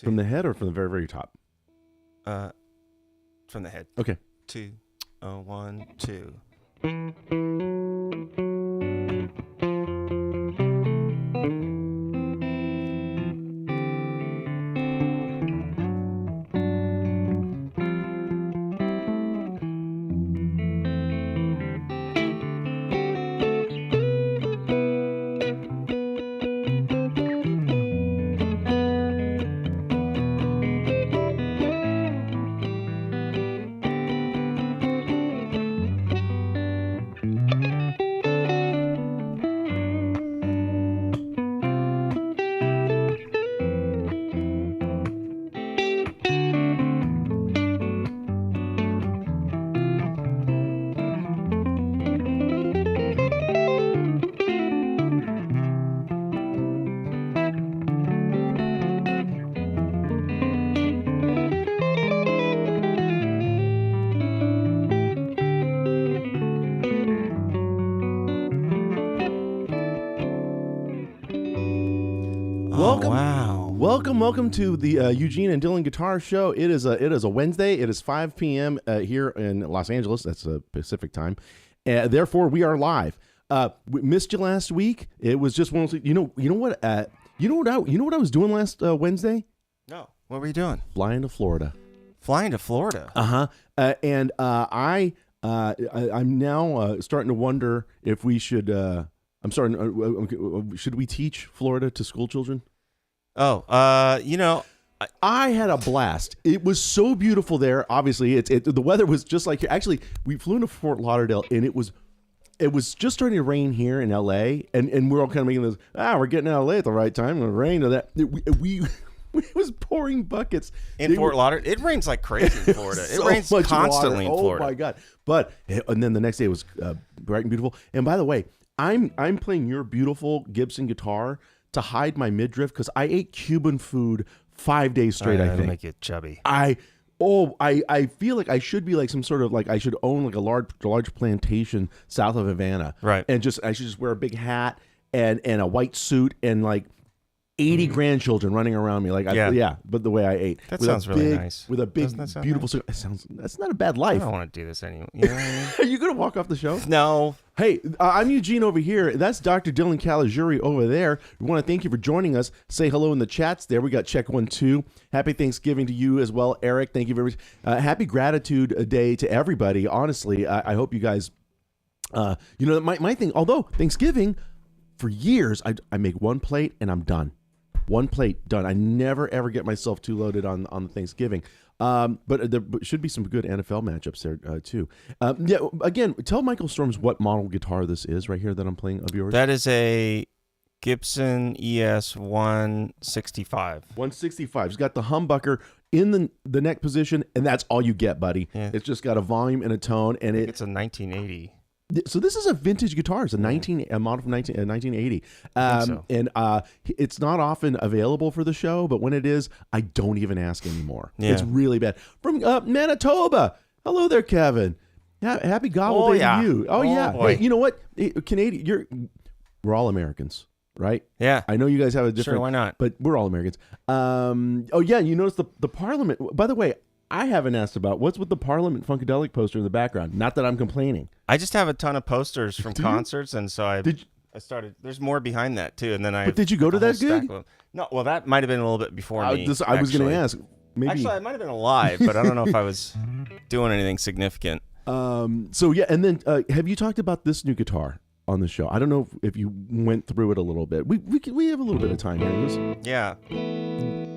From the head or from the very, very top? From the head. Okay. 2, 1, 2. Welcome to the Eugene and Dylan Guitar Show. It is a Wednesday. It is 5 p.m. Here in Los Angeles. That's Pacific time. Therefore, we are live. We missed you last week. It was just one of those. You know what I was doing last Wednesday? No. What were you doing? Flying to Florida. Flying to Florida. And I'm now starting to wonder if we should. Should we teach Florida to school children? I had a blast. It was so beautiful there. Obviously, the weather was just like here. Actually, we flew into Fort Lauderdale, and it was just starting to rain here in LA, and we're all kind of making this. We're getting out of LA at the right time. The rain or that. It was pouring buckets in Fort Lauderdale. It rains like crazy in Florida. It rains constantly in Florida. Oh my God! And then the next day was bright and beautiful. And by the way, I'm playing your beautiful Gibson guitar to hide my midriff because I ate Cuban food 5 days straight. I think make you chubby. I feel like I should be like some sort of like I should own like a large plantation south of Havana, right? And I should just wear a big hat and a white suit and like 80 grandchildren running around me, but the way I ate. That sounds really nice. With a big, beautiful suit. That's not a bad life. I don't want to do this anymore. You know what I mean? Are you going to walk off the show? No. Hey, I'm Eugene over here. That's Dr. Dylan Caligiuri over there. We want to thank you for joining us. Say hello in the chats there. We got check 1, 2. Happy Thanksgiving to you as well, Eric. Thank you very much. Happy Gratitude Day to everybody. Honestly, I hope you guys, my thing, although Thanksgiving, for years, I make one plate and I'm done. One plate, done. I never, ever get myself too loaded on Thanksgiving. But there should be some good NFL matchups there, too. Again, tell Michael Storms what model guitar this is right here that I'm playing of yours. That is a Gibson ES 165. 165. It's got the humbucker in the neck position, and that's all you get, buddy. Yeah. It's just got a volume and a tone. And it's a 1980. So this is a vintage guitar. It's a model from 1980. And it's not often available for the show, but when it is, I don't even ask anymore. Yeah. It's really bad. From Manitoba. Hello there, Kevin. Happy Gobble Day to you. Oh yeah. Hey, you know what? Canadian. We're all Americans, right? Yeah. I know you guys have a different. Sure, why not? But we're all Americans. You notice the Parliament. By the way, I haven't asked about what's with the Parliament Funkadelic poster in the background. Not that I'm complaining. I just have a ton of posters from concerts, and so I started. There's more behind that too, and then But did you go to that gig? No, well, that might have been a little bit before me. I was going to ask. Maybe. Actually, I might have been alive, but I don't know if I was doing anything significant. And then have you talked about this new guitar on the show? I don't know if you went through it a little bit. We have a little bit of time here. Yeah.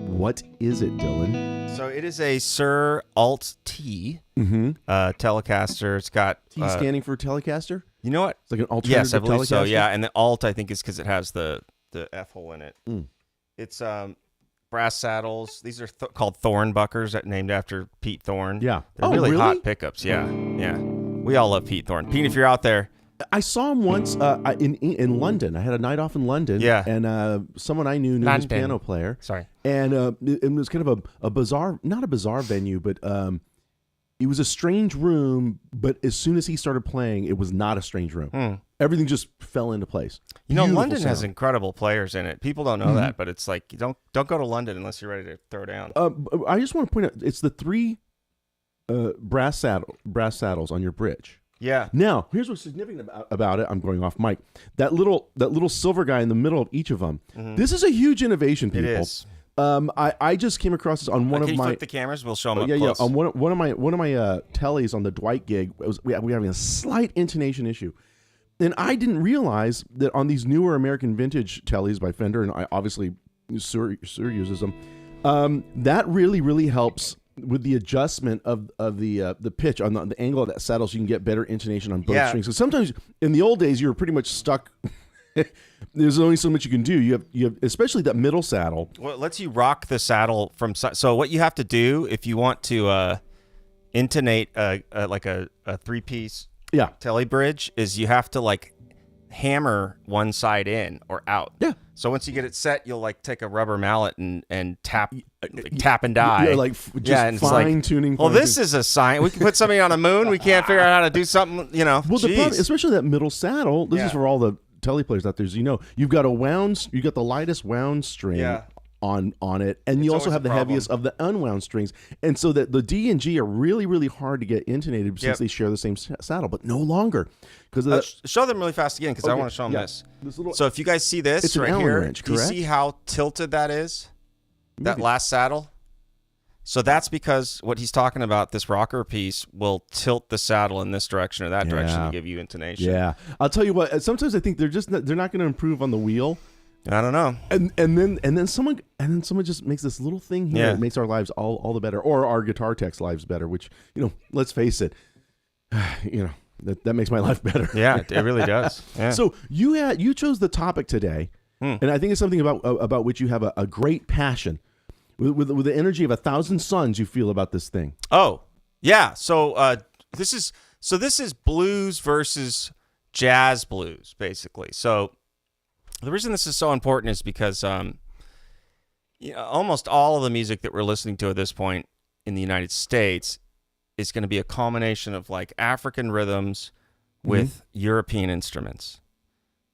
What is it, Dylan? So it is a Sir Alt T Telecaster. It's got T standing for Telecaster. You know what? It's like an alternative. Yes, I believe Telecaster? so. Yeah, and the Alt I think is because it has the F hole in it. It's brass saddles. These are called Thornbuckers, named after Pete Thorne. Yeah, they're really hot pickups. Yeah. We all love Pete Thorne. Pete, if you're out there. I saw him once in London. I had a night off in London. Yeah. And someone I knew his piano player. Sorry. And it was kind of a bizarre, not a bizarre venue, but it was a strange room, but as soon as he started playing, it was not a strange room. Everything just fell into place. Beautiful London has incredible players in it. People don't know that, but it's like, don't go to London unless you're ready to throw down. I just want to point out, it's the 3 brass saddles on your bridge. Yeah. Now, here's what's significant about it. I'm going off mic. That little silver guy in the middle of each of them. This is a huge innovation, people. It is. I just came across this on one of my. Can you flip the cameras? We'll show them up close. On one of my tellies on the Dwight gig. We were having a slight intonation issue, and I didn't realize that on these newer American vintage tellies by Fender, and I obviously Sir uses them. That really helps with the adjustment of the pitch on the angle of that saddle, so you can get better intonation on both strings. So sometimes in the old days, you were pretty much stuck. There's only so much you can do. You have especially that middle saddle. Well, it lets you rock the saddle from. So what you have to do if you want to intonate a 3-piece telly bridge is you have to like hammer one side in or out. Yeah. So once you get it set, you'll like take a rubber mallet and tap and die. Yeah, like just fine tuning. Well, this is a sign. We can put somebody on the moon. We can't figure out how to do something. Well, the problem, especially that middle saddle. This is for all the telly players out there. As you know, you've got the lightest wound string. On it, and you also have the heaviest of the unwound strings, and so that the D and G are really hard to get intonated since they share the same saddle, but no longer because show them really fast again because I want to show them this. So if you guys see this right here, wrench, do you see how tilted that is? That last saddle. So that's because what he's talking about, this rocker piece will tilt the saddle in this direction or that direction to give you intonation. Yeah, I'll tell you what. Sometimes I think they're not going to improve on the wheel. I don't know. And then someone just makes this little thing here that makes our lives all the better, or our guitar tech's lives better, which, let's face it, that makes my life better. Yeah, it really does. Yeah. So you chose the topic today, and I think it's something about which you have a great passion with the energy of 1,000 suns you feel about this thing. Oh, yeah. So this is blues versus jazz blues, basically. So the reason this is so important is because almost all of the music that we're listening to at this point in the United States is going to be a combination of like African rhythms with European instruments.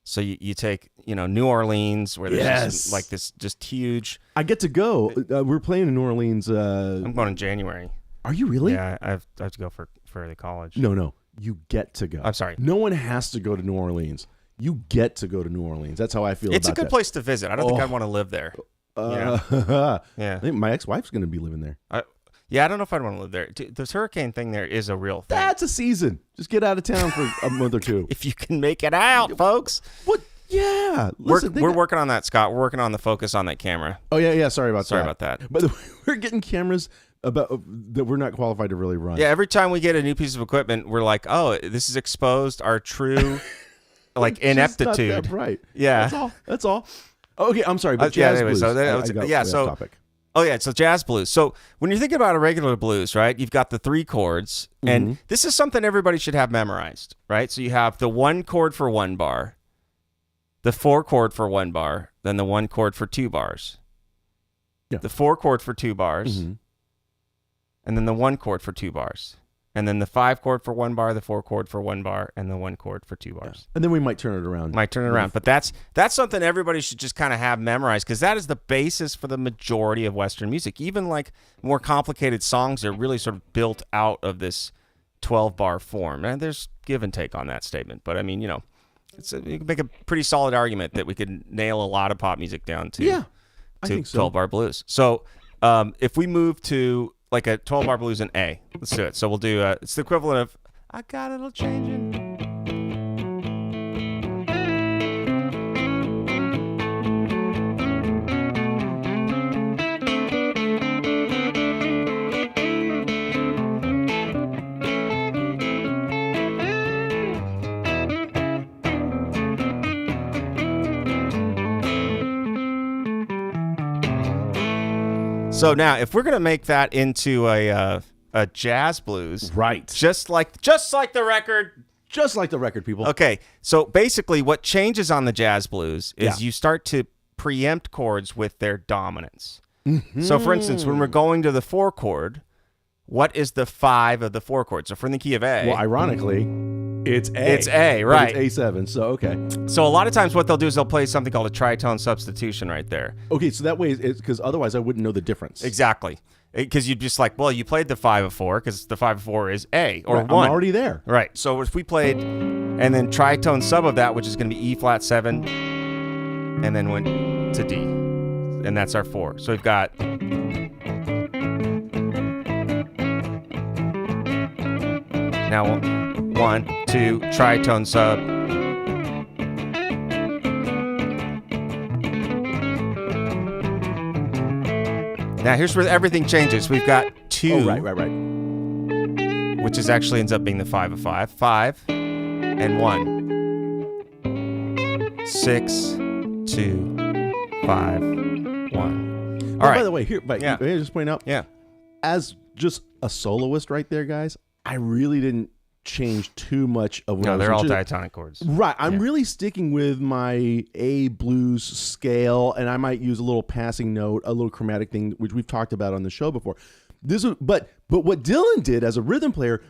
So you take, New Orleans, where there's this just huge. I get to go. We're playing in New Orleans. I'm going in January. Are you really? Yeah, I have to go for the college. No, you get to go. I'm sorry. No one has to go to New Orleans. You get to go to New Orleans. That's how I feel. It's a good place to visit. I don't think I'd want to live there. Yeah. I think my ex-wife's going to be living there. I don't know if I'd want to live there. This hurricane thing there is a real thing. That's a season. Just get out of town for a month or two. If you can make it out, folks. What? Yeah. Listen, we're working on that, Scott. We're working on the focus on that camera. Oh, yeah. Sorry about that. But we're getting cameras that we're not qualified to really run. Yeah, every time we get a new piece of equipment, we're like, oh, this is exposed our true ineptitude. Not that right. Yeah. That's all. Okay, I'm sorry, but jazz blues. So jazz blues. So when you're thinking about a regular blues, right, you've got the 3 chords, and this is something everybody should have memorized, right? So you have the 1 chord for 1 bar, the 4 chord for 1 bar, then the 1 chord for 2 bars, the 4 chord for 2 bars, and then the 1 chord for 2 bars. And then the 5 chord for 1 bar, the 4 chord for 1 bar, and the 1 chord for 2 bars. Yeah. And then we might turn it around. But that's something everybody should just kind of have memorized, because that is the basis for the majority of Western music. Even like more complicated songs are really sort of built out of this 12-bar form. And there's give and take on that statement. But I mean, you can make a pretty solid argument that we could nail a lot of pop music down to 12-bar blues. So if we move to like a 12-bar blues in A. Let's do it. So we'll do, it's the equivalent of, I got a little changing. So now, if we're gonna make that into a jazz blues, right? Just like the record, people. Okay, so basically, what changes on the jazz blues is you start to preempt chords with their dominance. So, for instance, when we're going to the 4 chord, what is the 5 of the 4 chord? So if we're in the key of A. Well, ironically, it's A. It's A, right. But it's A7, so okay. So a lot of times what they'll do is they'll play something called a tritone substitution right there. Okay, so that way, because otherwise I wouldn't know the difference. Exactly. Because you'd just like, well, you played the 5 of 4 because the 5 of 4 is A or Right, 1. I'm already there. Right. So if we played, and then tritone sub of that, which is going to be E flat 7, and then went to D. And that's our 4. So we've got... Now, 1, 2, tritone sub. Now, here's where everything changes. We've got 2. Oh, right. Which is actually ends up being the 5 of 5. 5 and 1. 6, 2, 5, 1. All right. By the way, here, may I just point out? Yeah. As just a soloist right there, guys, I really didn't change too much of what I was they're all doing. diatonic chords. Right. I'm really sticking with my A blues scale, and I might use a little passing note, a little chromatic thing, which we've talked about on the show before. But what Dylan did as a rhythm player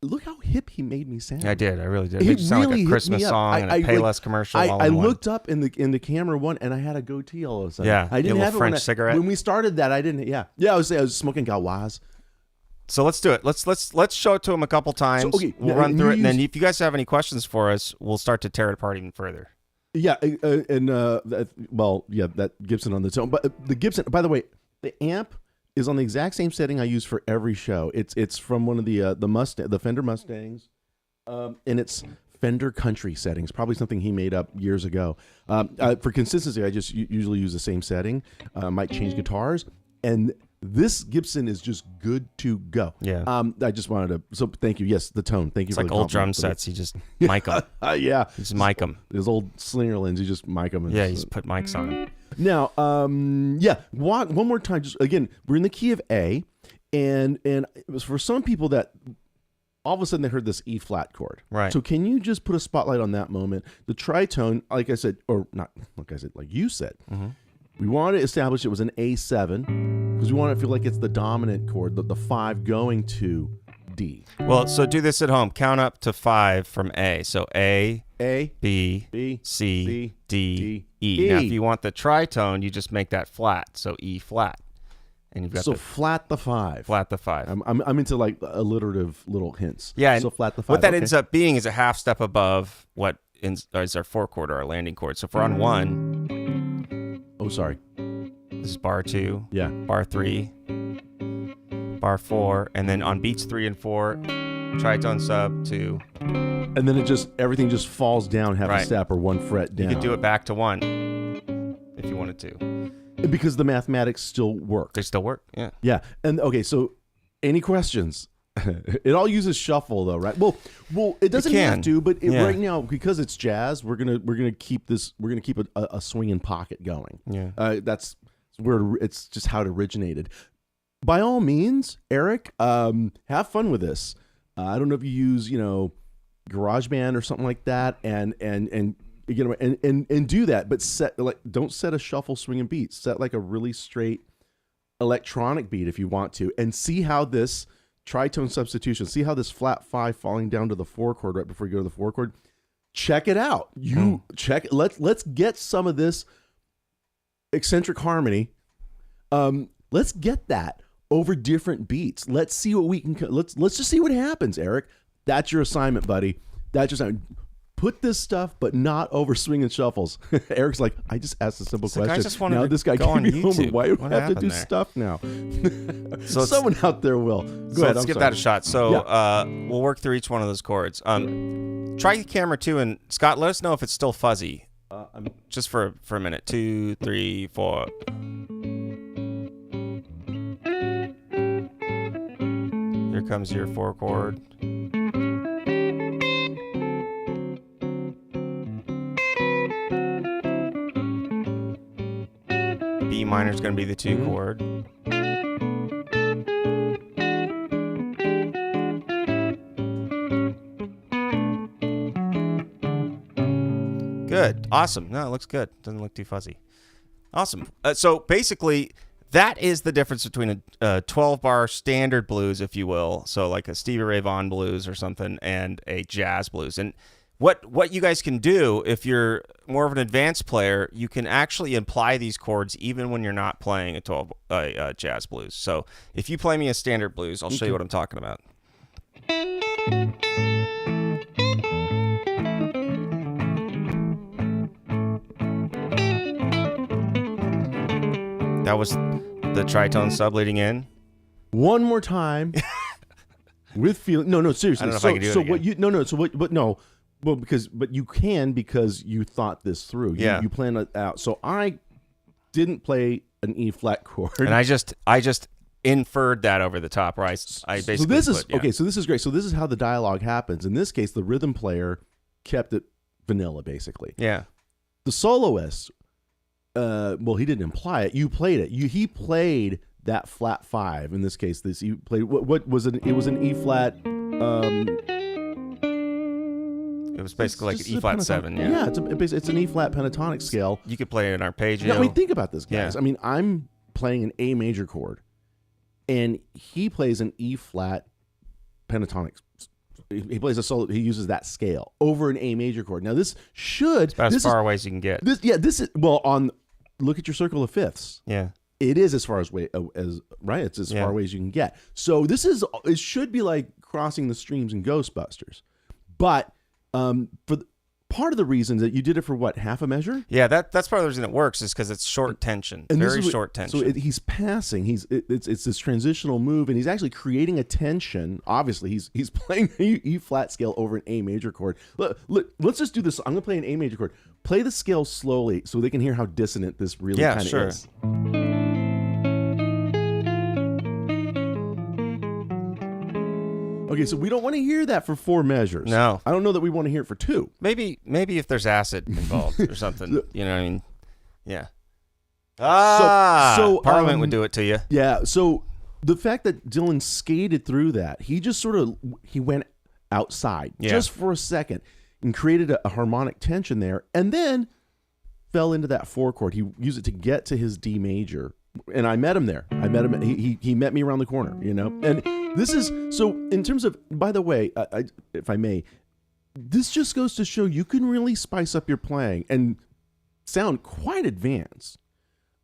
look how hip he made me sound. I did. I really did. It It sounded really like a hit Christmas me up. song and a Payless commercial. I looked up in the camera one, and I had a goatee all of a sudden. Yeah, I didn't a little have it French cigarette. when we started that. I didn't. Yeah. I was smoking Guyz. So let's do it. Let's show it to him a couple times. So, okay, we'll run through it, and then if you guys have any questions for us, we'll start to tear it apart even further. Yeah, that Gibson on the tone, but the Gibson. By the way, the amp is on the exact same setting I use for every show. It's from one of the Fender Mustangs, and it's Fender Country settings. Probably something he made up years ago. For consistency, I just usually use the same setting. Might change guitars, and this Gibson is just good to go. Yeah. I just wanted to. So thank you. Yes, the tone. Thank you. It's for like the old drum compliment. sets. You just mic them. Yeah. You just mic them. His old Slingerlands. You just mic them. Yeah, you just put mics on them. Now, one more time. Just again, we're in the key of A, and it was for some people that all of a sudden they heard this E flat chord. Right. So can you just put a spotlight on that moment? The tritone, like I said, or not, like I said, like you said, we want to establish it was an A7 because we want to feel like it's the dominant chord, the 5 going to D. Well, so do this at home. Count up to 5 from A. So A, B, C, D, E. Now, if you want the tritone, you just make that flat. So E flat. And you've got flat the 5. Flat the 5. I'm into like alliterative little hints. Yeah. So flat the 5. What that ends up being is a half step above what is our 4 chord or our landing chord. So if we're on 1. Oh, sorry. This is bar 2. Yeah. Bar 3. Bar 4. And then on beats 3 and 4, tritone sub 2. And then everything just falls down half a step or 1 fret down. You could do it back to 1 if you wanted to. Because the mathematics still work. They still work, yeah. Yeah. And okay, so any questions? It all uses shuffle though, right? Well, it doesn't have to, but right now because it's jazz, we're gonna keep a swinging pocket going. Yeah. That's where it's just how it originated. By all means, Eric, have fun with this. I don't know if you use GarageBand or something like that, and do that, but don't set a shuffle swinging beat. Set like a really straight electronic beat if you want to, and see how this tritone substitution, see how this flat 5 falling down to the 4 chord right before you go to the 4 chord. Check it out. Check. Let's get some of this eccentric harmony. Let's get that over different beats. Let's see what we can. Let's just see what happens, Eric. That's your assignment, buddy. That's your assignment. Put this stuff, but not over swinging shuffles. Eric's like, I just asked a simple question. I just wanted now to this guy go on gave me homework. YouTube. Why do What I have to do happened there? stuff now? So someone out there will. Go ahead. Let's give that a shot. So we'll work through each one of those chords. Try the camera too, and Scott, let us know if it's still fuzzy. Just for a minute. 2, 3, 4. Here comes your 4 chord. B minor is going to be the 2 chord. Good. Awesome. No, it looks good. Doesn't look too fuzzy. Awesome. So basically, that is the difference between a 12-bar standard blues, if you will, so like a Stevie Ray Vaughan blues or something, and a jazz blues. And what you guys can do, if you're more of an advanced player, you can actually apply these chords even when you're not playing a jazz blues. So if you play me a standard blues, I'll show you what I'm talking about. That was the tritone sub leading in. One more time. With feeling. No, seriously. I don't know if I can do it again. But you can because you thought this through. You planned it out. So I didn't play an E flat chord. And I just inferred that over the top, right? I basically So this is great. So this is how the dialogue happens. In this case, the rhythm player kept it vanilla, basically. Yeah. The soloist, he didn't imply it. You played it. He played that flat 5. In this case, he played what was it? It was an E flat. It was basically like an E flat 7. Yeah. Yeah, it's an E flat pentatonic scale. You could play it in arpeggio. Now, I mean, think about this, guys. Yeah. I mean, I'm playing an A major chord, and he plays an E flat pentatonic. He plays a solo. He uses that scale over an A major chord. Now, this should it's about as far away as you can get. This is look at your circle of fifths. Yeah. It is as far as right. It's as far away as you can get. So it should be like crossing the streams in Ghostbusters, but part of the reason that you did it for what, half a measure? Yeah, that's part of the reason it works is because it's short tension, and very short tension. So he's passing. It's this transitional move, and he's actually creating a tension. Obviously, he's playing E flat scale over an A major chord. Look, let's just do this. I'm gonna play an A major chord. Play the scale slowly so they can hear how dissonant this really kind of is. Okay, so we don't want to hear that for 4 measures. No. I don't know that we want to hear it for 2. Maybe if there's acid involved or something. You know what I mean? Yeah. So Parliament would do it to you. Yeah, so the fact that Dylan skated through that, he just he went outside just for a second and created a harmonic tension there, and then fell into that 4 chord. He used it to get to his D major. And I met him there. He met me around the corner, And this is so. In terms of, by the way, if I may, this just goes to show you can really spice up your playing and sound quite advanced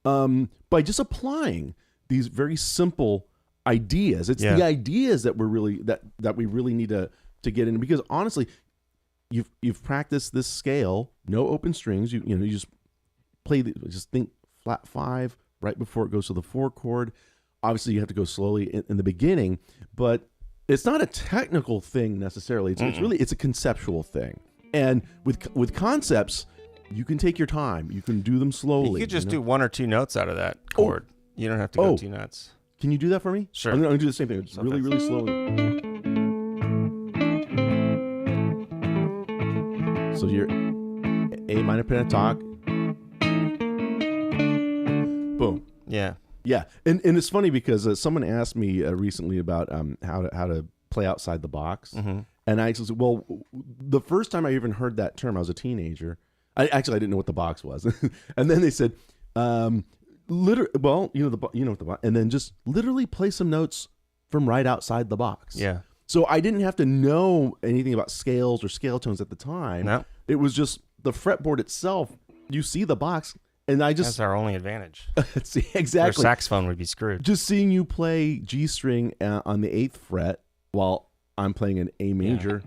by just applying these very simple ideas. It's the ideas that we really need to get in, because honestly, you've practiced this scale, no open strings. You just just think flat 5. Right before it goes to the 4 chord. Obviously, you have to go slowly in the beginning, but it's not a technical thing necessarily. It's a conceptual thing. And with concepts, you can take your time. You can do them slowly. You could just do 1 or 2 notes out of that chord. You don't have to go 2 notes. Can you do that for me? Sure. I'm going to do the same thing. Just really, really slowly. So your A minor pentatonic. Boom. Yeah. Yeah. And it's funny because someone asked me recently about how to play outside the box. Mm-hmm. And I said, well, the first time I even heard that term, I was a teenager. I didn't know what the box was. And then they said, and then just literally play some notes from right outside the box. Yeah. So I didn't have to know anything about scales or scale tones at the time. No. It was just the fretboard itself. You see the box. And that's our only advantage. See, exactly. Your saxophone would be screwed. Just seeing you play G string on the 8th fret while I'm playing an A major,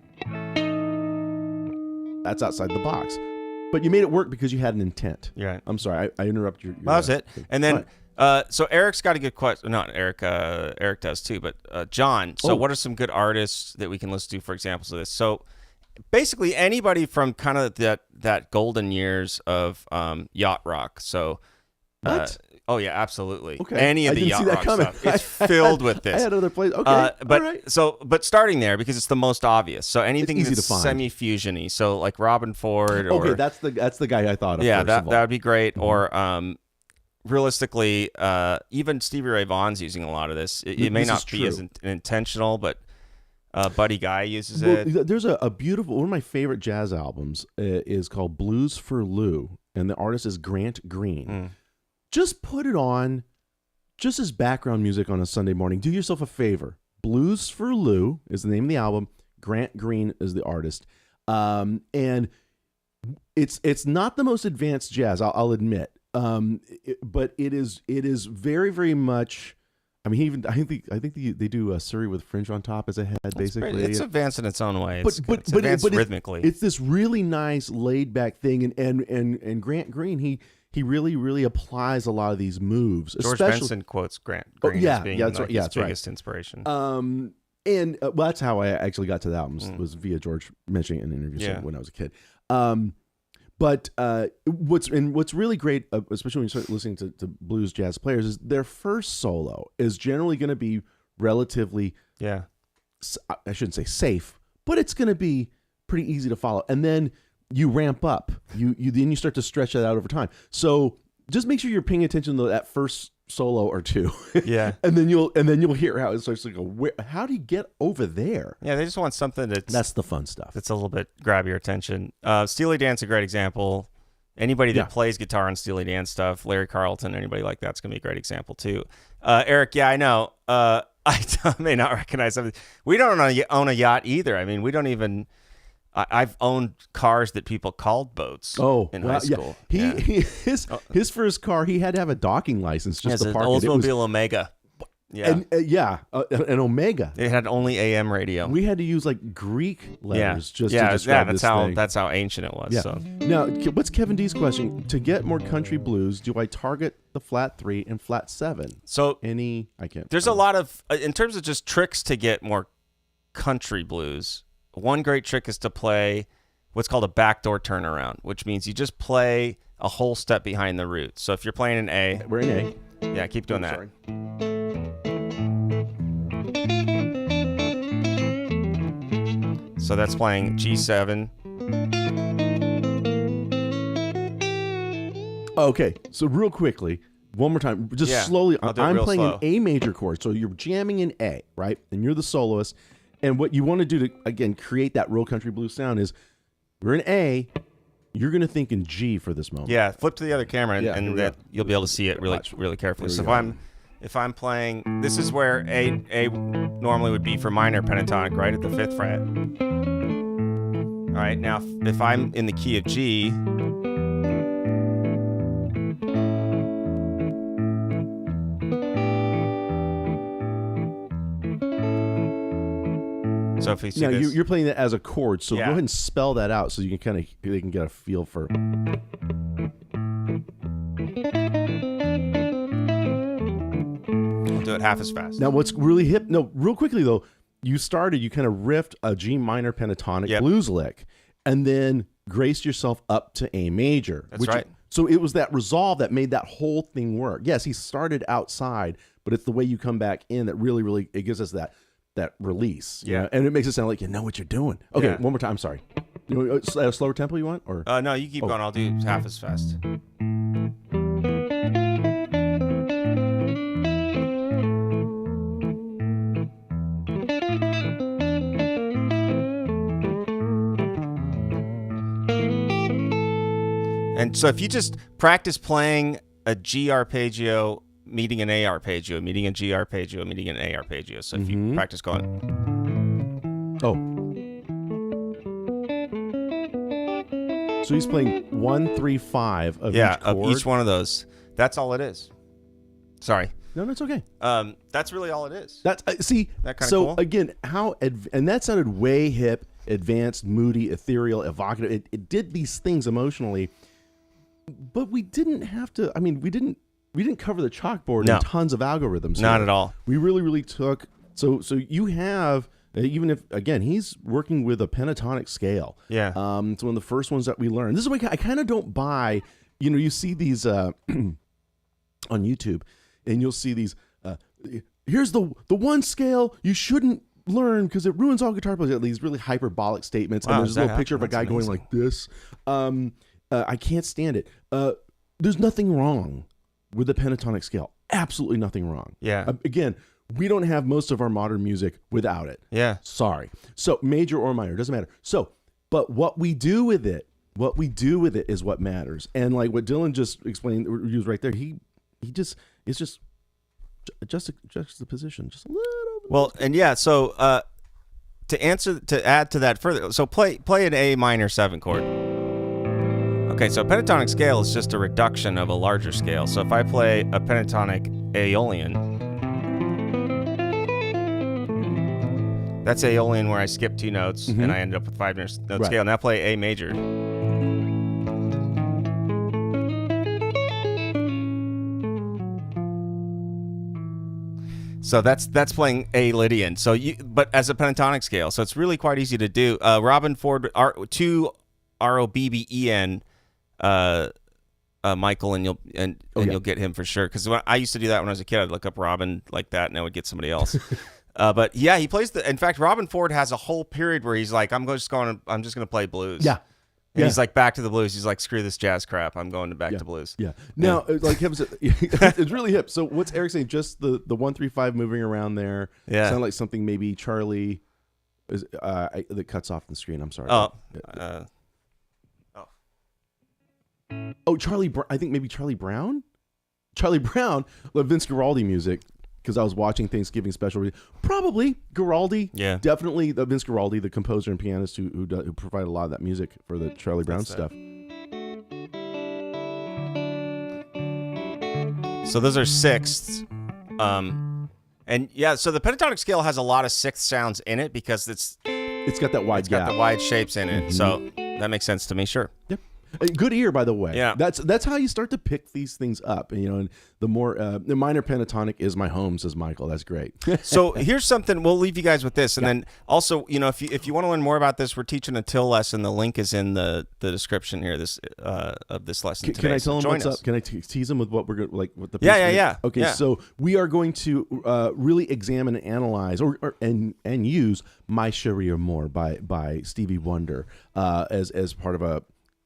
that's outside the box. But you made it work because you had an intent. Yeah. I'm sorry, I interrupted your that was it. And then, so Eric's got a good question. Not Eric. Eric does too. But John. So what are some good artists that we can listen to for examples of this? So basically anybody from kind of that golden years of yacht rock. So what? Oh yeah, absolutely. Okay. Any of the yacht rock stuff. It's filled with this. I had other places. Okay. But all right. but starting there because it's the most obvious. So anything easy that's to find. semi-fusiony. So like Robin Ford. Okay, that's the guy I thought of. Yeah, that would be great. Mm-hmm. Or realistically, even Stevie Ray Vaughan's using a lot of this. It may not be as intentional, but Buddy Guy uses it. There's a beautiful, one of my favorite jazz albums is called Blues for Lou, and the artist is Grant Green. Just put it on just as background music on a Sunday morning, do yourself a favor. Blues for Lou is the name of the album. Grant Green is the artist. And it's not the most advanced jazz, I'll admit. But it is very, very much. I mean, I think they do Surrey with Fringe on top as a head, basically. It's advanced in its own way. It's But advanced rhythmically. It's this really nice laid back thing, and Grant Green he really applies a lot of these moves. George Benson quotes Grant Green as being his biggest inspiration. And well, that's how I actually got to the album, was via George mentioning it in an interview when I was a kid. But what's really great, especially when you start listening to blues jazz players, is their first solo is generally going to be relatively, I shouldn't say safe, but it's going to be pretty easy to follow. And then you ramp up. You start to stretch that out over time. So just make sure you're paying attention to that first solo or two. Yeah. and then you'll hear how it starts to go, how do you get over there? Yeah, they just want something that's the fun stuff. That's a little bit grab your attention. Steely Dan's a great example. Anybody that plays guitar on Steely Dan stuff, Larry Carlton, anybody like that's gonna be a great example too. Eric, I know. I may not recognize something. We don't own a yacht either. I mean, we don't even. I've owned cars that people called boats. In high school. Yeah. His first car, he had to have a docking license just to park it. Oldsmobile Omega. Yeah, an Omega. It had only AM radio. We had to use like Greek letters to describe this thing. That's how ancient it was. Yeah. So. Now, what's Kevin D's question? To get more country blues, do I target the flat 3 and flat 7? So I can't. There's a lot of in terms of just tricks to get more country blues. One great trick is to play what's called a backdoor turnaround, which means you just play a whole step behind the root. So if you're playing an A. We're in A. Yeah, keep doing that. Sorry. So that's playing G7. Okay, so real quickly, one more time, just slowly. I'm playing an A major chord, so you're jamming in A, right? And you're the soloist. And what you want to do to, again, create that real country blues sound is we're in A, you're going to think in G for this moment. Yeah, flip to the other camera, and that you'll be able to see it really carefully. So if I'm playing, this is where A normally would be for minor pentatonic, right at the 5th fret. All right, now if I'm in the key of G, so if you see this, you're playing that as a chord, so go ahead and spell that out so you can they can get a feel for. I'll do it half as fast. Now, what's really hip? No, real quickly though, you kind of riffed a G minor pentatonic blues lick, and then graced yourself up to A major. That's right. So it was that resolve that made that whole thing work. Yes, he started outside, but it's the way you come back in that really it gives us that release. Yeah. And it makes it sound like you know what you're doing. Okay, one more time. I'm sorry. You know, a slower tempo you want? Or no, you keep going. I'll do half as fast. And so if you just practice playing a G arpeggio, meeting an A arpeggio, meeting a G arpeggio, meeting an A arpeggio. So if you practice going. So he's playing 1, 3, 5 of each chord? Of each one of those. That's all it is. Sorry. No, that's okay. That's really all it is. That's see. That kind of so cool? Again, and that sounded way hip, advanced, moody, ethereal, evocative. It did these things emotionally, but we didn't have to. I mean, we didn't cover the chalkboard in tons of algorithms. Not at all. We really took. So you have. Even if, again, he's working with a pentatonic scale. Yeah. It's one of the first ones that we learned. This is why I kind of don't buy, you see these on YouTube, and you'll see these, here's the one scale you shouldn't learn because it ruins all guitar players. These really hyperbolic statements. Wow, and there's a little picture of a guy going like this. I can't stand it. There's nothing wrong with the pentatonic scale. Absolutely nothing wrong. Yeah. Again, we don't have most of our modern music without it. Yeah. Sorry. So major or minor, doesn't matter. So, but what we do with it is what matters. And like what Dylan just explained, used right there, it's just juxtaposition, just a little bit. Well, and yeah, so to add to that further, so play an A minor 7 chord. Okay, so a pentatonic scale is just a reduction of a larger scale. So if I play a pentatonic Aeolian, that's Aeolian where I skip 2 notes and I end up with 5-note scale. Now play A major. So that's playing A Lydian. So but as a pentatonic scale, so it's really quite easy to do. Robin Ford, 2 Robben, Michael, and you'll get him for sure. Because I used to do that when I was a kid. I'd look up Robin like that, and I would get somebody else. But yeah, he plays in fact, Robin Ford has a whole period where he's like, I'm just going to play blues. Yeah. And he's like, back to the blues. He's like, screw this jazz crap. I'm going back to blues. Yeah. Now, like him, it's really hip. So what's Eric saying? Just the 1-3-5 moving around there. Yeah. Sound like something maybe Charlie is that cuts off the screen. I'm sorry. Charlie. I think maybe Charlie Brown. Charlie Brown, Vince Guaraldi music. Because I was watching Thanksgiving special. Probably Guaraldi. Yeah. Definitely Vince Guaraldi, the composer and pianist who provided a lot of that music for the Charlie Brown stuff. So those are sixths. And yeah, so the pentatonic scale has a lot of sixth sounds in it because it's got that wide gap. Got the wide shapes in it. So that makes sense to me, sure. Yep. Good ear, by the way. Yeah, that's how you start to pick these things up. And the more the minor pentatonic is my home, says Michael. That's great. So here's something. We'll leave you guys with this, and then also, if you want to learn more about this, we're teaching a till lesson. The link is in the description here. Of this lesson today. Can I tell them what's up? Can I tease them with what we're going what the yeah. Okay, so we are going to really examine and analyze and use My Cherie Amour by Stevie Wonder as part of a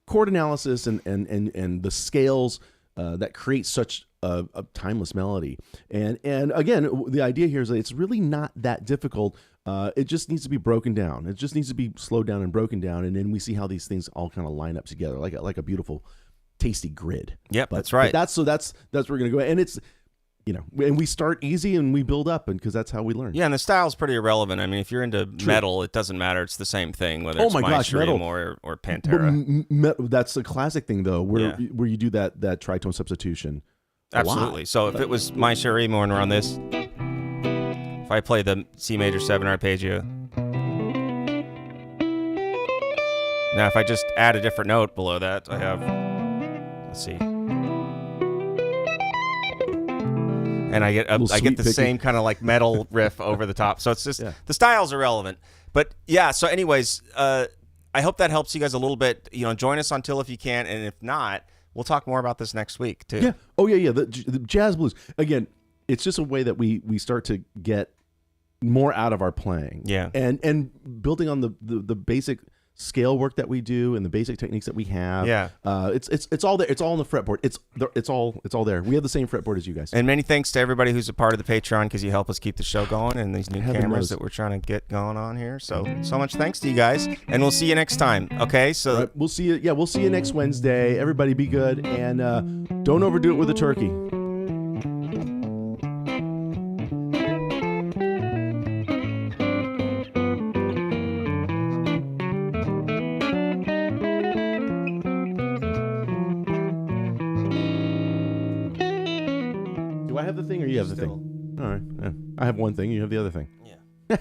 chord analysis and the scales that create such a timeless melody. And again, the idea here is that it's really not that difficult. It just needs to be broken down. It just needs to be slowed down and broken down, and then we see how these things all kind of line up together like a beautiful, tasty grid. Yep, that's right. That's where we're gonna go, and it's. And we start easy and we build up, and because that's how we learn. Yeah, and the style's pretty irrelevant. I mean, if you're into metal, it doesn't matter. It's the same thing, whether it's My Cherie Amour or Pantera. That's a classic thing, though, where you do that tritone substitution. Absolutely. So if it was My Cherie Amour and we're on this, if I play the C major 7 arpeggio, now if I just add a different note below that, I have, let's see. And I get the same kind of like metal riff over the top. So it's just the style's irrelevant. But yeah, so anyways, I hope that helps you guys a little bit. Join us on Till if you can, and if not, we'll talk more about this next week too. Yeah. Oh yeah. The jazz blues. Again, it's just a way that we start to get more out of our playing. Yeah. And building on the basic scale work that we do and the basic techniques that we have. Yeah. It's all there. It's all on the fretboard. It's all there. We have the same fretboard as you guys. And many thanks to everybody who's a part of the Patreon, because you help us keep the show going and these new cameras that we're trying to get going on here. So much thanks to you guys, and we'll see you next time. Okay. So right. We'll see you. Yeah. We'll see you next Wednesday. Everybody be good, and don't overdo it with the turkey. Do I have the thing or you have the thing? All right. I have one thing. You have the other thing. Yeah.